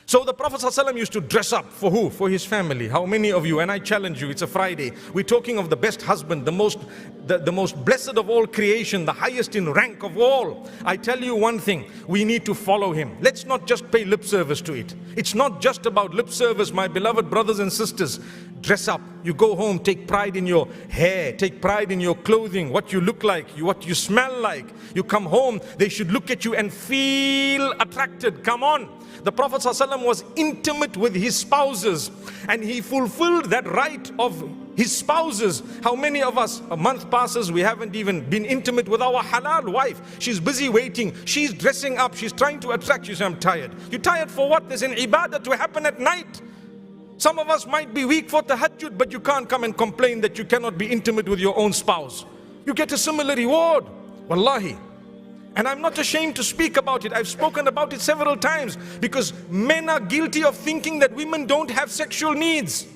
So the Prophet ﷺ used to dress up for who? For his family. How many of you, and I challenge you, it's a Friday, we're talking of the best husband, the most blessed of all creation, the highest in rank of all. I tell you one thing, we need to follow him. Let's not just pay lip service to it. It's not just about lip service, my beloved brothers and sisters. Dress up. You go home, take pride in your hair, take pride in your clothing, what you look like, what you smell like. You come home, they should look at you and feel attracted. Come on. The Prophet ﷺ was intimate with his spouses, and he fulfilled that right of his spouses. How many of us, a month passes, we haven't even been intimate with our halal wife? She's busy waiting, she's dressing up, she's trying to attract you. Say, I'm tired. You're tired for what? There's an ibadah to happen at night. Some of us might be weak for tahajjud, but you can't come and complain that you cannot be intimate with your own spouse. You get a similar reward. Wallahi. And I'm not ashamed to speak about it. I've spoken about it several times, because men are guilty of thinking that women don't have sexual needs.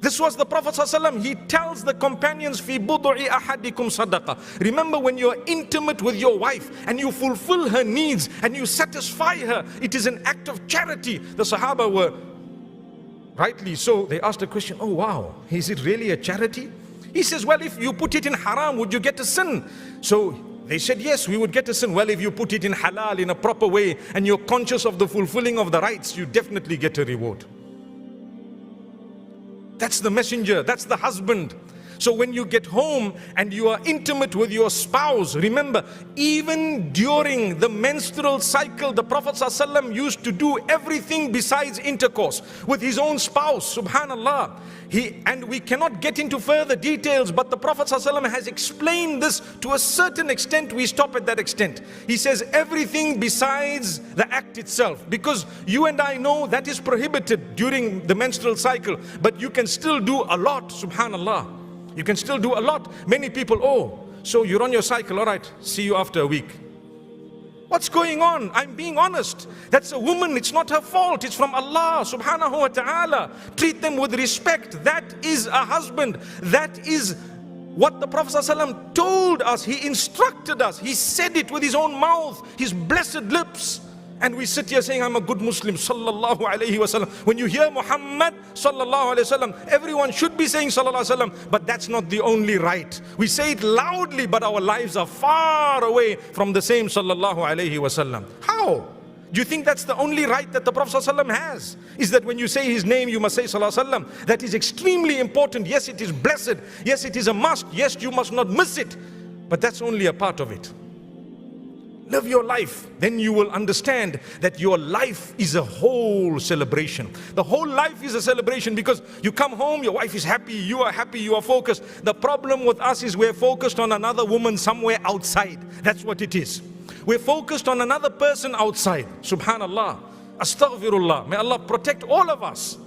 This was the Prophet ﷺ. He tells the companions, "Fi budu'i ahadikum sadaqa." Remember, when you're intimate with your wife and you fulfill her needs and you satisfy her, it is an act of charity. The Sahaba were rightly so. They asked the question, "Oh wow, is it really a charity?" He says, "Well, if you put it in haram, would you get a sin?" So they said, "Yes, we would get a sin." "Well, if you put it in halal, in a proper way, and you're conscious of the fulfilling of the rights, you definitely get a reward." That's the messenger, that's the husband. So when you get home and you are intimate with your spouse, remember, even during the menstrual cycle, the Prophet ﷺ used to do everything besides intercourse with his own spouse. Subhanallah. And we cannot get into further details, but the Prophet ﷺ has explained this to a certain extent. We stop at that extent. He says everything besides the act itself, because you and I know that is prohibited during the menstrual cycle, but you can still do a lot. Subhanallah. You can still do a lot. Many people, "Oh, so you're on your cycle, all right, see you after a week." What's going on? I'm being honest. That's a woman, it's not her fault. It's from Allah subhanahu wa ta'ala. Treat them with respect. That is a husband. That is what the Prophet ﷺ told us. He instructed us. He said it with his own mouth, his blessed lips. And we sit here saying, "I'm a good Muslim," sallallahu alayhi wasallam. When you hear Muhammad sallallahu alayhi wasallam, everyone should be saying sallallahu alayhi wasallam, but that's not the only right. We say it loudly, but our lives are far away from the same sallallahu alayhi wasallam. How? Do you think that's the only right that the Prophet ﷺ has? Is that when you say his name, you must say sallallahu alayhi wasallam? That is extremely important. Yes, it is blessed. Yes, it is a must. Yes, you must not miss it. But that's only a part of it. Live your life, then you will understand that your life is a whole celebration. The whole life is a celebration, because you come home, your wife is happy, you are focused. The problem with us is we're focused on another woman somewhere outside. That's what it is. We're focused on another person outside. Subhanallah. Astaghfirullah. May Allah protect all of us.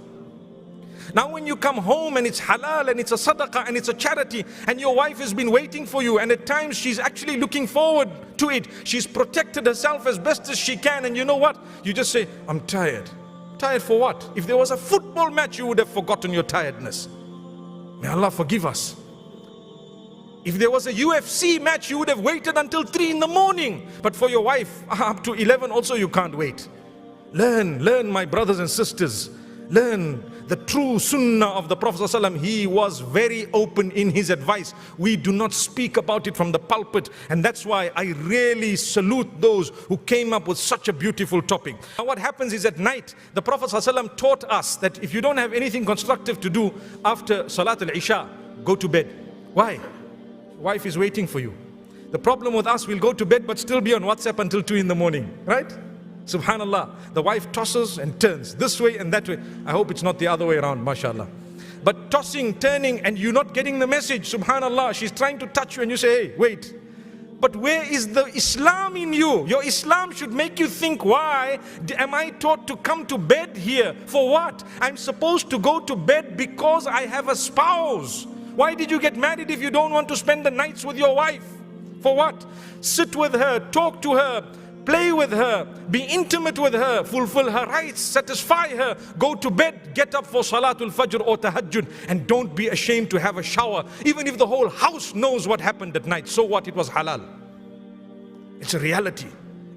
Now when you come home and it's halal and it's a sadaqah and it's a charity, and your wife has been waiting for you, and at times she's actually looking forward to it. She's protected herself as best as she can, and you know what? You just say, "I'm tired." Tired for what? If there was a football match, you would have forgotten your tiredness. May Allah forgive us. If there was a UFC match, you would have waited until 3 in the morning. But for your wife, up to 11 also you can't wait. Learn my brothers and sisters. Learn the true sunnah of the Prophet ﷺ. He was very open in his advice. We do not speak about it from the pulpit, and that's why I really salute those who came up with such a beautiful topic. Now what happens is, at night, the Prophet ﷺ taught us that if you don't have anything constructive to do after Salat al-Isha, go to bed. Why? Wife is waiting for you. The problem with us, we'll go to bed but still be on WhatsApp until 2 in the morning, right? Subhanallah. The wife tosses and turns this way and that way. I hope it's not the other way around, mashallah. But tossing, turning, and you're not getting the message. Subhanallah. She's trying to touch you and you say, "Hey, wait." But where is the Islam in you? Your Islam should make you think, why am I taught to come to bed here? For what? I'm supposed to go to bed because I have a spouse. Why did you get married if you don't want to spend the nights with your wife? For what? Sit with her, talk to her, play with her, be intimate with her, fulfill her rights, satisfy her, go to bed, get up for Salatul Fajr or Tahajjud, and don't be ashamed to have a shower. Even if the whole house knows what happened at night, so what? It was halal. It's a reality.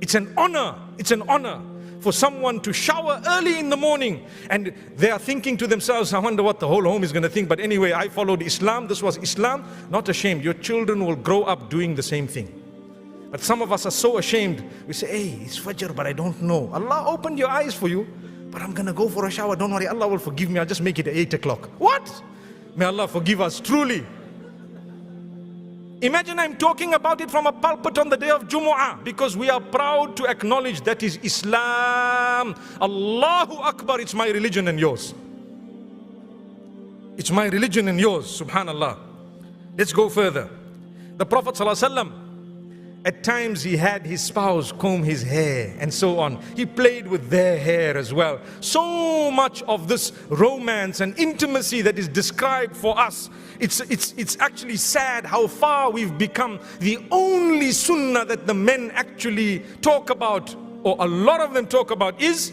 It's an honor. It's an honor for someone to shower early in the morning, and they are thinking to themselves, I wonder what the whole home is going to think, but anyway, I followed Islam, this was Islam. Not ashamed, your children will grow up doing the same thing. But some of us are so ashamed, we say, hey, it's Fajr, but I don't know. Allah opened your eyes for you, but I'm going to go for a shower, don't worry, Allah will forgive me, I'll just make it at 8 o'clock. What? May Allah forgive us, truly. Imagine I'm talking about it from a pulpit on the day of Jumu'ah, because we are proud to acknowledge that is Islam. Allahu Akbar, it's my religion and yours. It's my religion and yours, subhanallah. Let's go further. The Prophet ﷺ, at times he had his spouse comb his hair and so on. He played with their hair as well. So much of this romance and intimacy that is described for us, it's actually sad how far we've become. The only sunnah that the men actually talk about, or a lot of them talk about, is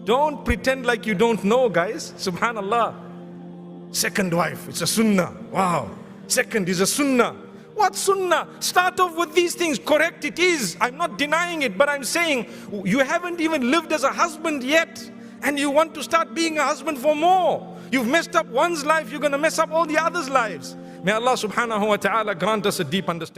don't pretend like you don't know, guys. Subhanallah. Second wife, it's a sunnah. Wow. Second is a sunnah. What sunnah? Start off with these things. Correct, it is. I'm not denying it, but I'm saying you haven't even lived as a husband yet, and you want to start being a husband for more. You've messed up one's life, you're going to mess up all the others' lives. May Allah subhanahu wa ta'ala grant us a deep understanding.